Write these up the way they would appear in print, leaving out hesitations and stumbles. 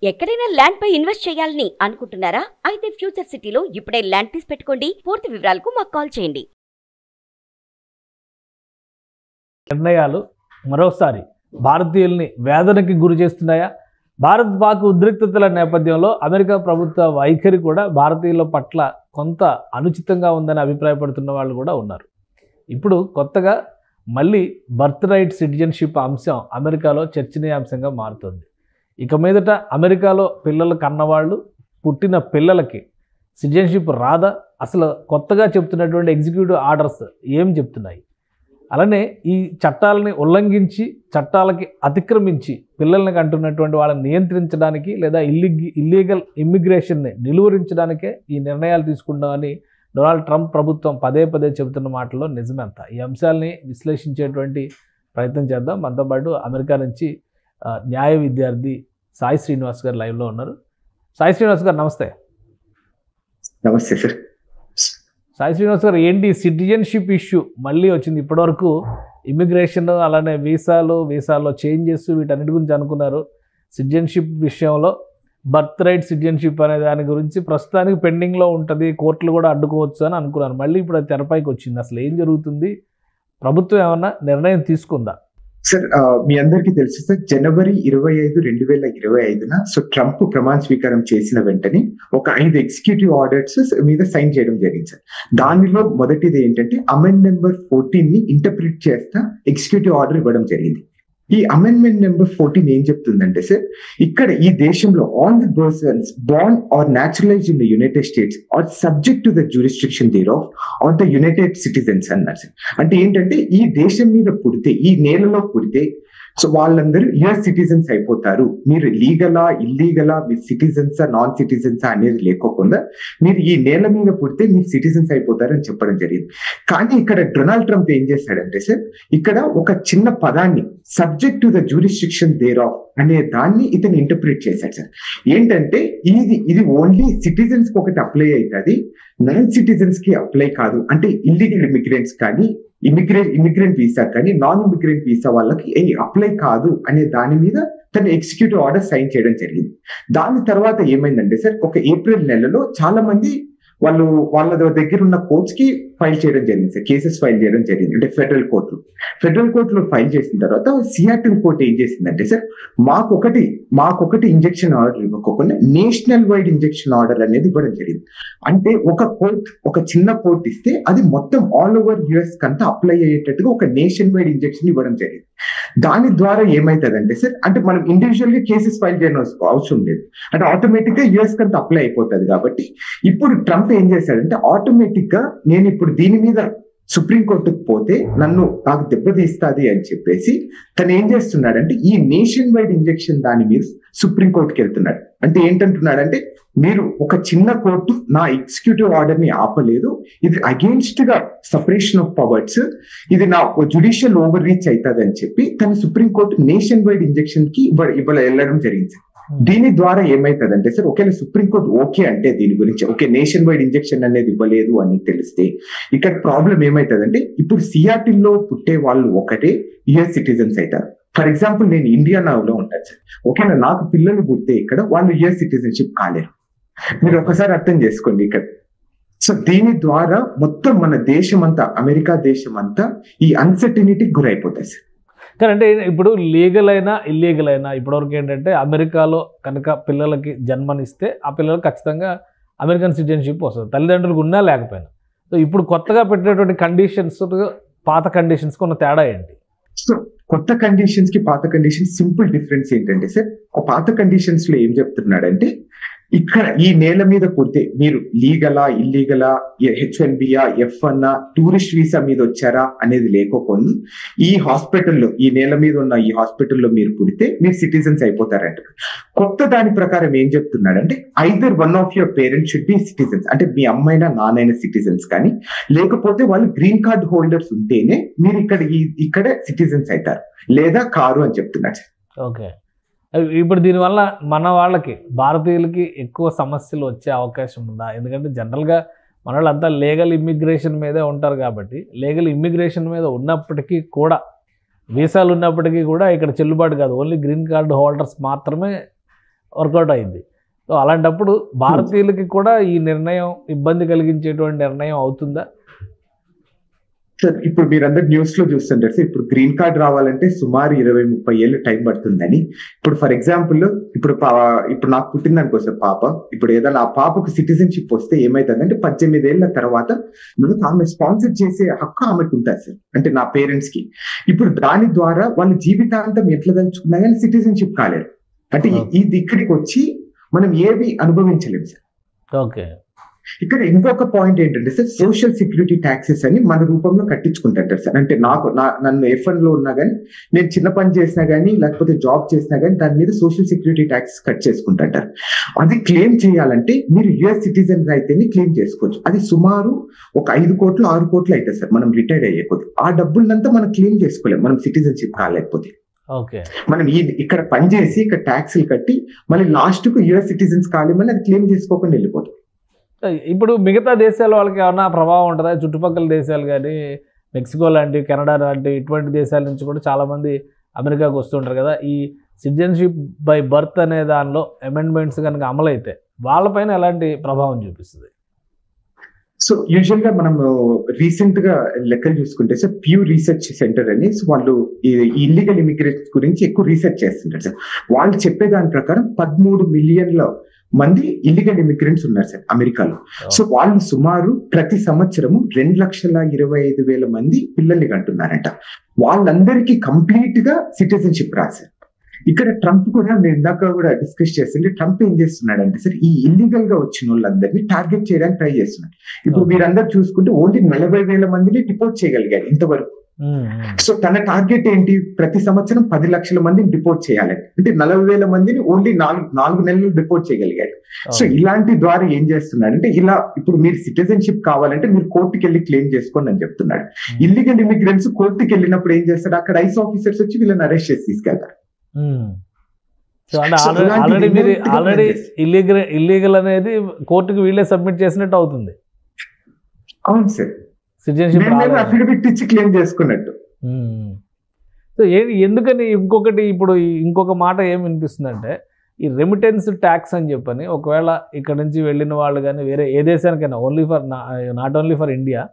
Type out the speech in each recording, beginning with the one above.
ఎక్కడైనా ల్యాండ్ పై ఇన్వెస్ట్ చేయాలని అనుకుంటున్నారా? అయితే ఫ్యూచర్ సిటీలో ఇప్పుడే ల్యాండ్ తీసి పెట్టుకోండి. పూర్తి వివరాలకు మాకు కాల్ చేయండి. నిర్ణయాలు మరోసారి భారతీయుల్ని వేదనకి గురి చేస్తున్నాయా? భారత్ పాక్ ఉద్రిక్తతల నేపథ్యంలో అమెరికా ప్రభుత్వ వైఖరి కూడా భారతీయుల పట్ల కొంత అనుచితంగా ఉందని అభిప్రాయపడుతున్న వాళ్ళు కూడా ఉన్నారు. ఇప్పుడు కొత్తగా మళ్ళీ బర్త్ రైట్ సిటిజన్షిప్ అంశం అమెరికాలో చర్చనీయాంశంగా మారుతుంది. ఇక మీదట అమెరికాలో పిల్లలు కన్నవాళ్ళు పుట్టిన పిల్లలకి సిటిజన్షిప్ రాదా? అసలు కొత్తగా చెప్తున్నటువంటి ఎగ్జిక్యూటివ్ ఆర్డర్స్ ఏం చెప్తున్నాయి? అలానే ఈ చట్టాలని ఉల్లంఘించి చట్టాలకి అతిక్రమించి పిల్లల్ని కంటున్నటువంటి వాళ్ళని నియంత్రించడానికి లేదా ఇల్లీగల్ ఇమ్మిగ్రేషన్ని నిలువరించడానికే ఈ నిర్ణయాలు తీసుకుంటామని డొనాల్డ్ ట్రంప్ ప్రభుత్వం పదే పదే చెబుతున్న మాటల్లో నిజమెంత? ఈ అంశాలని విశ్లేషించేటువంటి ప్రయత్నం చేద్దాం. మనతో పాటు అమెరికా నుంచి న్యాయ విద్యార్థి సాయి శ్రీనివాస్ గారు లైవ్లో ఉన్నారు. సాయి శ్రీనివాస్ గారు నమస్తే. నమస్తే సార్. సాయి శ్రీనివాస్ గారు, ఏంటి సిటిజన్షిప్ ఇష్యూ మళ్ళీ వచ్చింది? ఇప్పటివరకు ఇమిగ్రేషన్ అలానే వీసాలో చేంజెస్ వీటన్నిటి గురించి అనుకున్నారు. సిటిజన్షిప్ విషయంలో బర్త్ రైట్ సిటిజన్షిప్ అనే దాని గురించి ప్రస్తుతానికి పెండింగ్లో ఉంటుంది, కోర్టులు కూడా అడ్డుకోవచ్చు అని అనుకున్నారు. మళ్ళీ ఇప్పుడు అది తెరపైకి వచ్చింది. అసలు ఏం జరుగుతుంది? ప్రభుత్వం ఏమన్నా నిర్ణయం తీసుకుందా? సార్, మీ అందరికీ తెలుసు సార్, జనవరి 25, 2025 సో ట్రంప్ ప్రమాణ స్వీకారం చేసిన వెంటనే ఒక 5 ఎగ్జిక్యూటివ్ ఆర్డర్స్ మీద సైన్ చేయడం జరిగింది సార్. దానిలో మొదటిది ఏంటంటే అమెండ్మెంట్ నెంబర్ 14 ని ఇంటర్ప్రిట్ చేస్తా ఎగ్జిక్యూటివ్ ఆర్డర్ ఇవ్వడం జరిగింది. ఈ అమెండ్మెంట్ నెంబర్ 14 ఏం చెప్తుందంటే సార్, ఇక్కడ ఈ దేశంలో all the persons born or naturalised in the United States are subject to the jurisdiction thereof the United citizens అన్నారు సార్. అంటే ఏంటంటే ఈ దేశం మీద పుడితే, ఈ నేలలో పుడితే సో వాళ్ళందరూ యుఎస్ సిటిజన్స్ అయిపోతారు. మీరు లీగలా ఇల్లీగలా, మీరు సిటిజన్సా నాన్ సిటిజన్సా అనేది లేకోకుండా మీరు ఈ నేల మీద పుడితే మీరు సిటిజన్స్ అయిపోతారు అని చెప్పడం జరిగింది. కానీ ఇక్కడ డొనాల్డ్ ట్రంప్ ఏం చేశాడంటే సార్, ఇక్కడ ఒక చిన్న పదాన్ని subject to the jurisdiction thereof అనే దాన్ని ఇతను ఇంటర్ప్రిట్ చేశాడు సార్. ఏంటంటే ఇది ఓన్లీ సిటిజన్స్ కి ఒకటి అప్లై అవుతుంది, నాన్ సిటిజన్స్ కి అప్లై కాదు. అంటే ఇల్లీగల్ ఇమిగ్రెంట్స్ కానీ ఇమిగ్రెంట్ వీసా కానీ నాన్ ఇమిగ్రెంట్ వీసా వాళ్ళకి అప్లై కాదు అనే దాని మీద తన ఎగ్జిక్యూటివ్ ఆర్డర్ సైన్ చేయడం జరిగింది. దాని తర్వాత ఏమైందంటే సార్, ఒక ఏప్రిల్ నెలలో చాలా మంది వాళ్ళ దగ్గర ఉన్న కోర్ట్స్ కి ఫైల్ చేయడం జరిగింది సార్, కేసెస్ ఫైల్ చేయడం జరిగింది. అంటే ఫెడరల్ కోర్టులో ఫైల్ చేసిన తర్వాత సియాటిల్ కోర్ట్ ఏం చేసిందంటే సార్, మాకొకటి ఇంజెక్షన్ ఆర్డర్ ఇవ్వకుండా నేషనల్ వైడ్ ఇంజెక్షన్ ఆర్డర్ అనేది ఇవ్వడం జరిగింది. అంటే ఒక చిన్న కోర్ట్ ఇస్తే అది మొత్తం ఆల్ ఓవర్ యుఎస్ కంతా అప్లై అయ్యేటట్టుగా ఒక నేషన్ వైడ్ ఇంజెక్షన్ ఇవ్వడం జరిగింది. దాని ద్వారా ఏమైతుందంటే సార్, అంటే మనం ఇండివిజువల్ గా కేసెస్ ఫైల్ చేయడం అవసరం లేదు, అంటే ఆటోమేటిక్ గా యుఎస్ కంతా అప్లై అయిపోతుంది. కాబట్టి ఇప్పుడు ట్రంప్ ఏం చేశాడంటే ఆటోమేటిక్ గా నేను ఇప్పుడు దీని మీద సుప్రీంకోర్టుకు పోతే నాకు దెబ్బతీస్తుంది అని చెప్పేసి తను ఏం చేస్తున్నాడంటే ఈ నేషన్ వైడ్ ఇంజెక్షన్ దాని మీద సుప్రీంకోర్టుకి వెళ్తున్నాడు. అంటే ఏంటంటున్నాడంటే, మీరు ఒక చిన్న కోర్టు నా ఎగ్జిక్యూటివ్ ఆర్డర్ ని ఆపలేదు, ఇది అగేన్స్ట్ గా సపరేషన్ ఆఫ్ పవర్స్, ఇది నా జ్యుడిషియల్ ఓవర్ రీచ్ అవుతుంది అని చెప్పి తన సుప్రీంకోర్టు నేషన్ వైడ్ ఇంజెక్షన్ కి వెళ్ళడం జరిగింది. దీని ద్వారా ఏమైతుందంటే సార్, ఒకవేళ సుప్రీంకోర్టు ఓకే అంటే దీని గురించి ఓకే నేషన్ వైడ్ ఇంజెక్షన్ అనేది ఇవ్వలేదు అని తెలిస్తే ఇక్కడ ప్రాబ్లం ఏమైతుందంటే, ఇప్పుడు సియాటిల్లో పుట్టే వాళ్ళు ఒకటే యుఎస్ సిటిజన్స్ అవుతారు. ఫర్ ఎగ్జాంపుల్ నేను ఇండియానాలో ఉంటాను సార్, ఓకేనా, నాకు పిల్లలు పుట్టే ఇక్కడ వాళ్ళు యుఎస్ సిటిజన్షిప్ కాలేరు. మీరు ఒకసారి అర్థం చేసుకోండి ఇక్కడ. సో దీని ద్వారా మొత్తం మన దేశం అంతా, అమెరికా దేశం అంతా ఈ అన్సర్టనిటీకి గురైపోతాయి సార్. కానీ అంటే ఇప్పుడు లీగల్ అయినా ఇల్లీగల్ అయినా ఇప్పటివరకు ఏంటంటే అమెరికాలో కనుక పిల్లలకి జన్మనిస్తే ఆ పిల్లలకు ఖచ్చితంగా అమెరికన్ సిటిజన్షిప్ వస్తుంది, తల్లిదండ్రులకు ఉన్నా లేకపోయినా. సో ఇప్పుడు కొత్తగా పెట్టినటువంటి కండిషన్స్ పాత కండిషన్స్కి ఉన్న తేడా ఏంటి? సో కొత్త కండిషన్స్ కి పాత కండిషన్స్ సింపుల్ డిఫరెన్స్ ఏంటంటే సార్, పాత కండిషన్స్ లో ఏం చెప్తున్నాడంటే, ఇక్కడ ఈ నేల మీద పుడితే మీరు లీగలా ఇల్లీగలా, H1Bయా F1 టూరిస్ట్ వీసా మీద వచ్చారా అనేది లేకపోతే ఈ హాస్పిటల్లో, ఈ నేల మీద ఉన్న ఈ హాస్పిటల్లో మీరు పుడితే మీరు సిటిజన్స్ అయిపోతారంట. కొత్త దాని ప్రకారం ఏం చెప్తున్నాడంటే, either one of your parents should be citizens, అంటే మీ అమ్మైనా నాన్నైనా సిటిజన్స్ కానీ, లేకపోతే వాళ్ళు గ్రీన్ కార్డ్ హోల్డర్స్ ఉంటేనే మీరు ఇక్కడ సిటిజన్స్ అవుతారు, లేదా కారు అని చెప్తున్నాడు. ఓకే, ఇప్పుడు దీనివల్ల మన వాళ్ళకి భారతీయులకి ఎక్కువ సమస్యలు వచ్చే అవకాశం ఉందా? ఎందుకంటే జనరల్గా మన వాళ్ళంతా లీగల్ ఇమ్మిగ్రేషన్ మీదే ఉంటారు కాబట్టి, లీగల్ ఇమ్మిగ్రేషన్ మీద ఉన్నప్పటికీ కూడా వీసాలు ఉన్నప్పటికీ కూడా ఇక్కడ చెల్లుబాటు కాదు, ఓన్లీ గ్రీన్ కార్డు హోల్డర్స్ మాత్రమే వర్కౌట్ అయింది. సో అలాంటప్పుడు భారతీయులకి కూడా ఈ నిర్ణయం ఇబ్బంది కలిగించేటువంటి నిర్ణయం అవుతుందా? సార్ ఇప్పుడు మీరందరూ న్యూస్ లో చూస్తుంటారు సార్, ఇప్పుడు గ్రీన్ కార్డ్ రావాలంటే సుమారు 20-30 ఏళ్ళు టైం పడుతుందని. ఇప్పుడు ఫర్ ఎగ్జాంపుల్ ఇప్పుడు నాకు పుట్టింది అనుకో సార్ పాప, ఇప్పుడు ఏదైనా ఆ పాపకు సిటిజన్షిప్ వస్తే ఏమైతుందంటే 18 ఏళ్ల తర్వాత మనకు ఆమె స్పాన్సర్ చేసే హక్కు ఆమెకు ఉంటుంది సార్, అంటే నా పేరెంట్స్ కి. ఇప్పుడు దాని ద్వారా వాళ్ళ జీవితాంతం ఎట్లా తలుచుకున్నా కానీ సిటిజన్షిప్ కాలేరు. అంటే ఇది ఇక్కడికి వచ్చి మనం ఏవి అనుభవించలేము సార్. ఓకే. ఇక్కడ ఇంకొక పాయింట్ ఏంటంటే సార్, సోషల్ సెక్యూరిటీ ట్యాక్సెస్ అని మన రూపంలో కట్టించుకుంటారు సార్. అంటే నన్ను F1 లో ఉన్నా కానీ, నేను చిన్న పని చేసినా కానీ, లేకపోతే జాబ్ చేసినా కానీ దాని మీద సోషల్ సెక్యూరిటీ ట్యాక్స్ కట్ చేసుకుంటారు. అది క్లెయిమ్ చేయాలంటే మీరు US సిటిజన్ అయితేనే క్లెయిమ్ చేసుకోవచ్చు. అది సుమారు ఒక 5 కోట్లు 6 కోట్లు అవుతుంది సార్ మనం రిటైర్డ్ అయ్యే కొద్ది. ఆ డబ్బులంతా మనం క్లెయిమ్ చేసుకోలేము మనం సిటిజన్షిప్ కాలేకపోతే. మనం ఇక్కడ పనిచేసి ఇక్కడ ట్యాక్స్లు కట్టి మళ్ళీ లాస్ట్ కు US సిటిజన్స్ కాలేమని అది క్లెయిమ్ చేసుకోకుండా వెళ్ళిపోతుంది. ఇప్పుడు మిగతా దేశాల వాళ్ళకి ఏమన్నా ప్రభావం ఉంటుందా? చుట్టుపక్కల దేశాలు కానీ, మెక్సికో లాంటి, కెనడా లాంటి ఇటువంటి దేశాల నుంచి కూడా చాలామంది అమెరికాకు వస్తుంటారు కదా. ఈ సిటిజన్షిప్ బై బర్త్ అనే దానిలో అమెండ్మెంట్స్ కనుక అమలైతే వాళ్ళపైన ఎలాంటి ప్రభావం చూపిస్తుంది? సో యూజువల్ గా మనం రీసెంట్ గా లెక్కలు చూసుకుంటే సార్, ప్యూ రీసెర్చ్ సెంటర్ అని వాళ్ళు ఇల్లీగల్ ఇమిగ్రేట్స్ గురించి ఎక్కువ రీసెర్చ్ చేస్తుంటారు సార్. వాళ్ళు చెప్పే దాని ప్రకారం 13 మిలియన్ల మంది ఇల్లీగల్ ఇమిగ్రెంట్స్ ఉన్నారు సార్ అమెరికాలో. సో వాళ్ళు సుమారు ప్రతి సంవత్సరము 2,25,000 మంది పిల్లల్ని కంటున్నారంట. వాళ్ళందరికీ కంప్లీట్ గా సిటిజన్షిప్ రాశారు. ఇక్కడ ట్రంప్ కూడా, నేను ఇందాక కూడా డిస్కస్ చేస్తుంటే, ట్రంప్ ఏం చేస్తున్నాడంటే సార్, ఈ ఇల్లీగల్ గా వచ్చిన వాళ్ళందరినీ టార్గెట్ చేయడానికి ట్రై చేస్తున్నాడు. ఇప్పుడు మీరందరూ చూసుకుంటే ఓన్లీ 40,000 మందిని డిపోర్ట్ చేయగలిగారు ఇంతవరకు. సో తన టార్గెట్ ఏంటి? ప్రతి సంవత్సరం 10 లక్షల మందిని డిపోర్ట్ చేయాలి. అంటే 40,000 మందిని ఓన్లీ 4 నెలలు డిపోర్ట్ చేయగలిగాడు. సో ఇలాంటి ద్వారా ఏం చేస్తున్నాడు అంటే, ఇలా ఇప్పుడు మీరు సిటిజన్షిప్ కావాలంటే మీరు కోర్టుకి వెళ్ళి క్లెయిమ్ చేసుకోండి అని చెప్తున్నాడు. ఇల్లీగల్ ఇమిగ్రెంట్స్ కోర్టుకి వెళ్ళినప్పుడు ఏం చేస్తాడు, అక్కడ ఐస్ ఆఫీసర్స్ వచ్చి వీళ్ళని అరెస్ట్ చేసి తీసుకెళ్తారు. ఆల్రెడీ ఇల్లీగల్ అనేది కోర్టుకి వీళ్ళే సబ్మిట్ చేసినట్టు అవుతుంది. అవును సార్, సిటిజన్షిప్ అఫిడవిట్ ఇచ్చి క్లెయిమ్ చేసుకున్నట్టు. సో ఎందుకని ఇప్పుడు ఇంకొక మాట ఏం వినిపిస్తుందంటే, ఈ రెమిటెన్స్ ట్యాక్స్ అని చెప్పని, ఒకవేళ ఇక్కడ నుంచి వెళ్ళిన వాళ్ళు కానీ వేరే ఏ దేశానికైనా, నాట్ ఓన్లీ ఫర్ ఇండియా,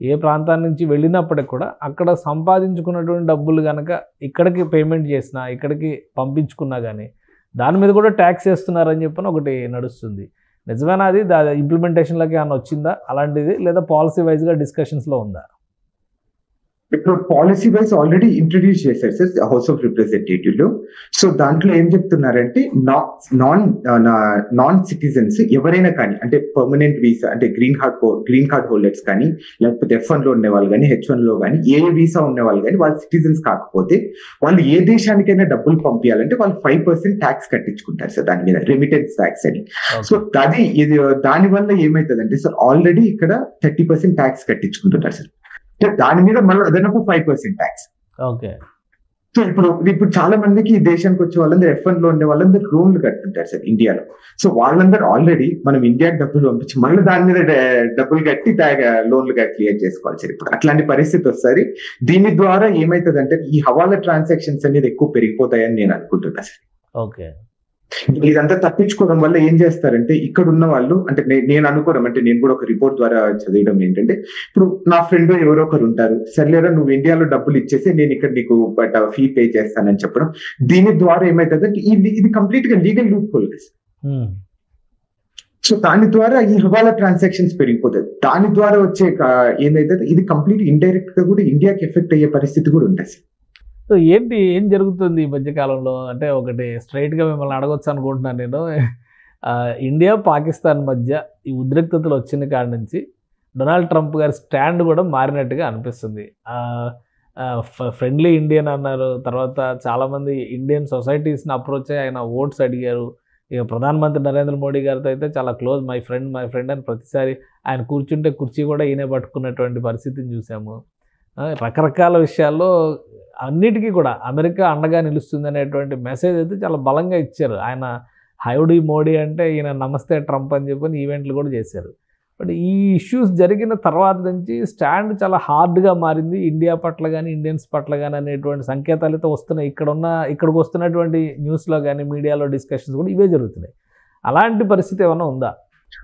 ఏ ప్రాంతాన్ని నుంచి వెళ్ళినప్పటికి కూడా అక్కడ సంపాదించుకున్నటువంటి డబ్బులు కనుక ఇక్కడికి పేమెంట్ చేసినా, ఇక్కడికి పంపించుకున్నా కానీ దాని మీద కూడా ట్యాక్స్ వేస్తున్నారని చెప్పని ఒకటి నడుస్తుంది. నిజమేనా? అది ఇంప్లిమెంటేషన్లోకి ఏమైనా వచ్చిందా అలాంటిది, లేదా పాలసీ వైజ్గా డిస్కషన్స్లో ఉందా? ఇప్పుడు పాలసీ వైజ్ ఆల్రెడీ ఇంట్రడ్యూస్ చేశారు సార్ హౌస్ ఆఫ్ రిప్రజెంటేటివ్ లో. సో దాంట్లో ఏం చెప్తున్నారంటే, నాన్ సిటిజన్స్ ఎవరైనా కానీ, అంటే పర్మనెంట్ వీసా, అంటే గ్రీన్ కార్డ్ హోల్డర్స్ కానీ, లేకపోతే F1 లో ఉండే వాళ్ళు కానీ, H1 లో కానీ, ఏ వీసా ఉండే వాళ్ళు కానీ, వాళ్ళు సిటిజన్స్ కాకపోతే వాళ్ళు ఏ దేశానికైనా డబ్బులు పంపించాలంటే వాళ్ళు 5% ట్యాక్స్ కట్టించుకుంటారు సార్ దాని మీద, రెమిటెన్స్ ట్యాక్స్ అని. సో దాని వల్ల ఏమైతుందంటే సార్, ఆల్రెడీ ఇక్కడ 30% ట్యాక్స్ కట్టించుకుంటున్నారు సార్. దాని మీద మళ్ళీ అదనపు 5% ట్యాక్స్. ఓకే. సో ఇప్పుడు చాలా మందికి ఈ దేశానికి వచ్చే వాళ్ళందరూ F1 లో ఉండే వాళ్ళందరూ లోన్లు కట్టుకుంటారు సార్ ఇండియాలో. సో వాళ్ళందరూ ఆల్రెడీ మనం ఇండియాకి డబ్బులు పంపించి మళ్ళీ దాని మీద డబ్బులు కట్టి లోన్లు క్లియర్ చేసుకోవాలి సార్. ఇప్పుడు అట్లాంటి పరిస్థితి వస్తుంది. దీని ద్వారా ఏమైతుందంటే, ఈ హవాలా ట్రాన్సాక్షన్స్ అనేది ఎక్కువ పెరిగిపోతాయని నేను అనుకుంటున్నా సార్. ఓకే. ఇదంతా తప్పించుకోవడం వల్ల ఏం చేస్తారంటే, ఇక్కడ ఉన్న వాళ్ళు, అంటే నేను అనుకోవడం, అంటే నేను కూడా ఒక రిపోర్ట్ ద్వారా చదివడం ఏంటంటే, ఇప్పుడు నా ఫ్రెండ్ ఎవరో ఒకరు ఉంటారు, సర్లేరా నువ్వు ఇండియాలో డబ్బులు ఇచ్చేసి నేను ఇక్కడ నీకు ఫీ పే చేస్తానని చెప్పడం. దీని ద్వారా ఏమైతుందంటే, ఇది కంప్లీట్ గా లీగల్ లూప్ హోల్. సో దాని ద్వారా ఈ హవాలా ట్రాన్సాక్షన్స్ పెరిగిపోతాయి. దాని ద్వారా వచ్చే ఏదైతే ఇది కంప్లీట్ ఇండైరెక్ట్ గా కూడా ఇండియాకి ఎఫెక్ట్ అయ్యే పరిస్థితి కూడా ఉంటుంది. సో ఏం జరుగుతుంది ఈ మధ్యకాలంలో? అంటే ఒకటి స్ట్రైట్గా మిమ్మల్ని అడగొచ్చు అనుకుంటున్నాను నేను. ఇండియా పాకిస్తాన్ మధ్య ఈ ఉద్రిక్తతలు వచ్చిన కాడి నుంచి డొనాల్డ్ ట్రంప్ గారి స్టాండ్ కూడా మారినట్టుగా అనిపిస్తుంది. ఫ్రెండ్లీ ఇండియన్ అన్నారు, తర్వాత చాలామంది ఇండియన్ సొసైటీస్ని అప్రోచ్ అయ్యి ఆయన ఓట్స్ అడిగారు. ఇక ప్రధానమంత్రి నరేంద్ర మోడీ గారితో అయితే చాలా క్లోజ్, మై ఫ్రెండ్ అని ప్రతిసారి ఆయన కూర్చుంటే కుర్చీ కూడా ఈయనే పట్టుకున్నటువంటి పరిస్థితిని చూసాము. రకరకాల విషయాల్లో అన్నిటికీ కూడా అమెరికా అండగా నిలుస్తుంది అనేటువంటి మెసేజ్ అయితే చాలా బలంగా ఇచ్చారు. ఆయన హౌడీ మోడీ అంటే ఈయన నమస్తే ట్రంప్ అని చెప్పని ఈవెంట్లు కూడా చేశారు. బట్ ఈ ఇష్యూస్ జరిగిన తర్వాత నుంచి స్టాండ్ చాలా హార్డ్గా మారింది ఇండియా పట్ల కానీ ఇండియన్స్ పట్ల కానీ అనేటువంటి సంకేతాలు అయితే వస్తున్నాయి. ఇక్కడికి వస్తున్నటువంటి న్యూస్లో కానీ మీడియాలో డిస్కషన్స్ కూడా ఇవే జరుగుతున్నాయి. అలాంటి పరిస్థితి ఏమైనా ఉందా?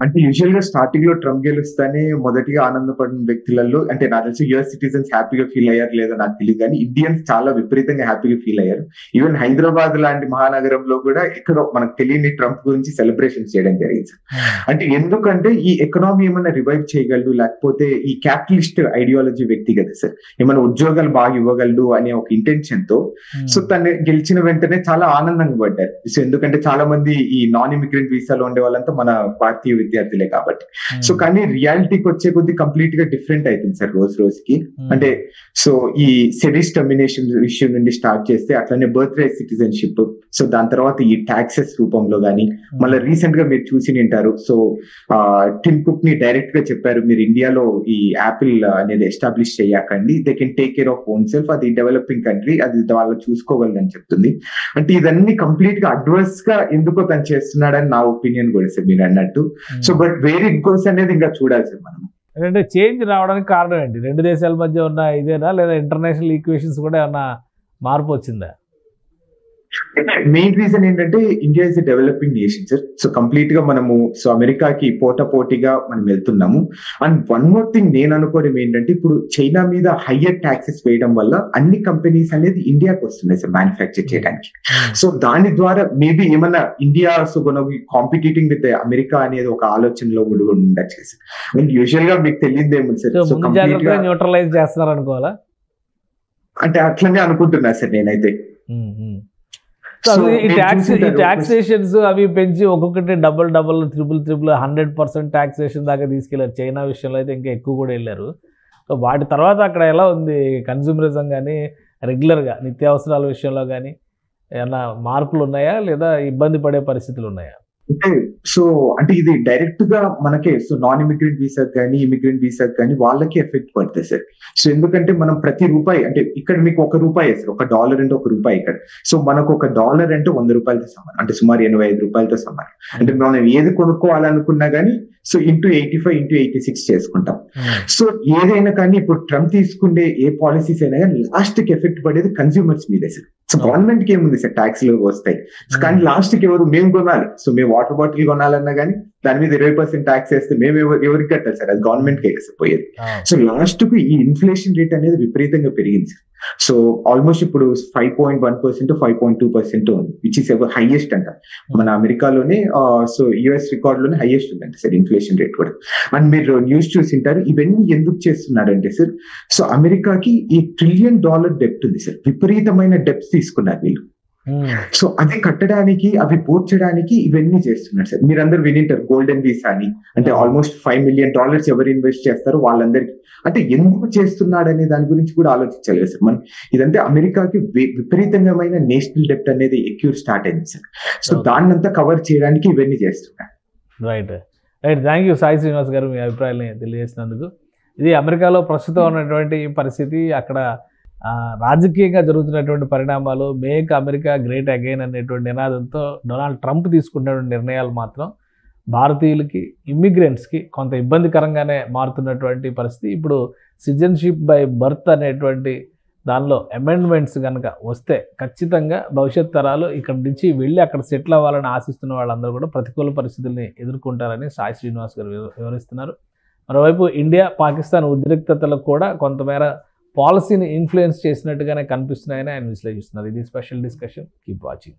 అంటే యూజువల్ గా స్టార్టింగ్ లో ట్రంప్ గెలుస్తానే మొదటిగా ఆనందపడిన వ్యక్తులలో అంటే నాకు తెలిసి యుఎస్ సిటిజన్స్ హ్యాపీగా ఫీల్ అయ్యారు లేదో నాకు తెలియదు, కానీ ఇండియన్స్ చాలా విపరీతంగా హ్యాపీగా ఫీల్ అయ్యారు. ఈవెన్ హైదరాబాద్ లాంటి మహానగరంలో కూడా ఎక్కడో మనకు తెలియని ట్రంప్ గురించి సెలబ్రేషన్ చేయడం జరిగింది. అంటే ఎందుకంటే ఈ ఎకనామీ ఏమైనా రివైవ్ చేయగలడు, లేకపోతే ఈ క్యాపిటలిస్ట్ ఐడియాలజీ వ్యక్తి కదా సార్, ఏమైనా ఉద్యోగాలు బాగా ఇవ్వగలడు అనే ఒక ఇంటెన్షన్ తో సో తను గెలిచిన వెంటనే చాలా ఆనందంగా పడ్డారు. సో ఎందుకంటే చాలా మంది ఈ నాన్ ఇమిగ్రెంట్ వీసాలో ఉండే వాళ్ళంతా మన భారతీయ విద్యార్థులే కాబట్టి. సో కానీ రియాలిటీకి వచ్చే కొద్ది కంప్లీట్ గా డిఫరెంట్ అయిపోయింది సార్ రోజు రోజుకి. అంటే సో ఈ సెడిస్ టర్మినేషన్ విషయం నుండి స్టార్ట్ చేస్తే అట్లనే బర్త్ రైట్ సిటిజన్షిప్, సో దాని తర్వాత ఈ టాక్సెస్ రూపంలో కానీ మళ్ళీ రీసెంట్ గా మీరు చూసి ఉంటారు. సో టిమ్ కుక్ ని డైరెక్ట్ గా చెప్పారు, మీరు ఇండియాలో ఈ యాపిల్ అనేది ఎస్టాబ్లిష్ చేయకండి, they can take care of own self, అది డెవలపింగ్ కంట్రీ, అది వాళ్ళు చూసుకోగలదని చెప్తుంది. అంటే ఇదన్నీ కంప్లీట్ గా అడ్వర్స్ గా ఎందుకో తను చేస్తున్నాడని నా ఒపీనియన్ కూడా సార్ మీరు అన్నట్టు. So but where it goes అనేది ఇంకా చూడాలి సార్ మనం. అంటే చేంజ్ రావడానికి కారణం ఏంటి? రెండు దేశాల మధ్య ఉన్న ఇదేనా, లేదా ఇంటర్నేషనల్ ఈక్వేషన్స్ కూడా ఏమన్నా మార్పు వచ్చిందా? మెయిన్ రీజన్ ఏంటంటే India is a developing nation sir. So complete గా మనము సో అమెరికాకి పోటీగా మనం వెళ్తున్నాము. అండ్ వన్ మోర్ థింగ్ నేను అనుకోవడం ఏంటంటే ఇప్పుడు చైనా మీద హయ్యర్ ట్యాక్సెస్ వేయడం వల్ల అన్ని కంపెనీస్ అనేది ఇండియాకి వస్తున్నాయి సార్ మ్యానుఫ్యాక్చర్ చేయడానికి. సో దాని ద్వారా మేబీ ఏమన్నా ఇండియా సో కాంపిటీటింగ్ విత్ అమెరికా అనేది ఒక ఆలోచనలో కూడా ఉండొచ్చు సార్. అండ్ యూజువల్ గా మీకు తెలియదేమో సార్, సో కంప్లీట్ గా న్యూట్రలైజ్ చేస్తున్నారు అనుకోవాలా? అంటే అట్లనే అనుకుంటున్నా సార్ నేనైతే. ఈ టాక్సేషన్స్ అవి పెంచి ఒక్కొక్కటి డబుల్ ట్రిపుల్ 100% టాక్సేషన్ దాకా తీసుకెళ్లారు. చైనా విషయంలో అయితే ఇంకా ఎక్కువ కూడా వెళ్ళారు. సో వాటి తర్వాత అక్కడ ఎలా ఉంది కన్జ్యూమరిజం కానీ, రెగ్యులర్గా నిత్యావసరాల విషయంలో కానీ ఏమన్నా మార్పులు ఉన్నాయా, లేదా ఇబ్బంది పడే పరిస్థితులు ఉన్నాయా? అంటే సో అంటే ఇది డైరెక్ట్ గా మనకే సో నాన్ ఇమిగ్రెంట్ వీసాకి కానీ ఇమిగ్రెంట్ వీసాకి కానీ వాళ్ళకి ఎఫెక్ట్ పడుతుంది సార్. సో ఎందుకంటే మనం ప్రతి రూపాయి అంటే ఇక్కడ మీకు ₹1 సార్, $1 అంటే ₹1 ఇక్కడ. సో మనకు $1 అంటే ₹100తో సమానం, అంటే సుమారు ₹85తో సమానం. అంటే మనం ఏది కొనుక్కోవాలనుకున్నా కానీ సో ఇంటూ 85 ఇంటూ 86 చేసుకుంటాం. సో ఏదైనా కానీ ఇప్పుడు ట్రంప్ తీసుకునే ఏ పాలసీస్ అయినా కానీ లాస్ట్ కి ఎఫెక్ట్ పడేది కన్స్యూమర్స్ మీదే సార్. సో గవర్నమెంట్ కి ఏముంది సార్, ట్యాక్స్లు వస్తాయి కానీ లాస్ట్ కి ఎవరు మేము కొనాలి. సో మేము వాటర్ బాటిల్ కొనాలన్నా కానీ దాని మీద 20% ట్యాక్స్ వేస్తే మేము ఎవరికి కట్టాలి సార్, అది గవర్నమెంట్ కి పోయేది. సో లాస్ట్ కు ఈ ఇన్ఫ్లేషన్ రేట్ అనేది విపరీతంగా పెరిగింది సార్. సో ఆల్మోస్ట్ ఇప్పుడు 5.1% 5.2% ఉంది, విచ్ ఇస్ ఎవర్ హైయెస్ట్ అంట మన అమెరికాలోనే. సో యుఎస్ రికార్డ్ లోనే హైయెస్ట్ ఉందంట సార్ ఇన్ఫ్లేషన్ రేట్ కూడా. అండ్ మీరు న్యూస్ చూసింటారు, ఇవన్నీ ఎందుకు చేస్తున్నారంటే సార్, సో అమెరికాకి ఈ $1 ట్రిలియన్ డెప్ట్ ఉంది సార్, విపరీతమైన డెప్ట్స్ తీసుకున్నారు వీళ్ళు. సో అది కట్టడానికి అవి పూడ్చడానికి ఇవన్నీ చేస్తున్నారు సార్. మీరందరూ వినింటారు గోల్డెన్ వీసా అని, అంటే ఆల్మోస్ట్ $5 మిలియన్ ఎవరు ఇన్వెస్ట్ చేస్తారు వాళ్ళందరికీ. అంటే ఎందుకు చేస్తున్నాడు అనే దాని గురించి కూడా ఆలోచించాలి సార్ మనం. ఇదంటే అమెరికాకి విపరీతమైన నేషనల్ డెప్ట్ అనేది ఎక్కువ స్టార్ట్ అయింది సార్. సో దాన్నంతా కవర్ చేయడానికి ఇవన్నీ చేస్తున్నారు. Right. Thank you Sai Srinivas గారు, మీ అభిప్రాయాన్ని తెలియజేసినందుకు. ఇది అమెరికాలో ప్రస్తుతం ఉన్నటువంటి పరిస్థితి, అక్కడ రాజకీయంగా జరుగుతున్నటువంటి పరిణామాలు, మేక్ అమెరికా గ్రేట్ అగైన్ అనేటువంటి నినాదంతో డొనాల్డ్ ట్రంప్ తీసుకున్నటువంటి నిర్ణయాలు మాత్రం భారతీయులకి, ఇమ్మిగ్రెంట్స్కి కొంత ఇబ్బందికరంగానే మారుతున్నటువంటి పరిస్థితి. ఇప్పుడు సిటిజన్షిప్ బై బర్త్ అనేటువంటి దానిలో అమెండ్మెంట్స్ కనుక వస్తే ఖచ్చితంగా భవిష్యత్ తరాలు ఇక్కడ నుంచి వెళ్ళి అక్కడ సెటిల్ అవ్వాలని ఆశిస్తున్న వాళ్ళందరూ కూడా ప్రతికూల పరిస్థితుల్ని ఎదుర్కొంటారని సాయి శ్రీనివాస్ గారు వివరిస్తున్నారు. మరోవైపు ఇండియా పాకిస్తాన్ ఉద్రిక్తతలకు కూడా కొంతమేర పాలసీని ఇన్ఫ్లుయెన్స్ చేసినట్టుగానే కనిపిస్తున్నాయని ఆయన విశ్లేషిస్తున్నారు. ఇది స్పెషల్ డిస్కషన్. Keep watching.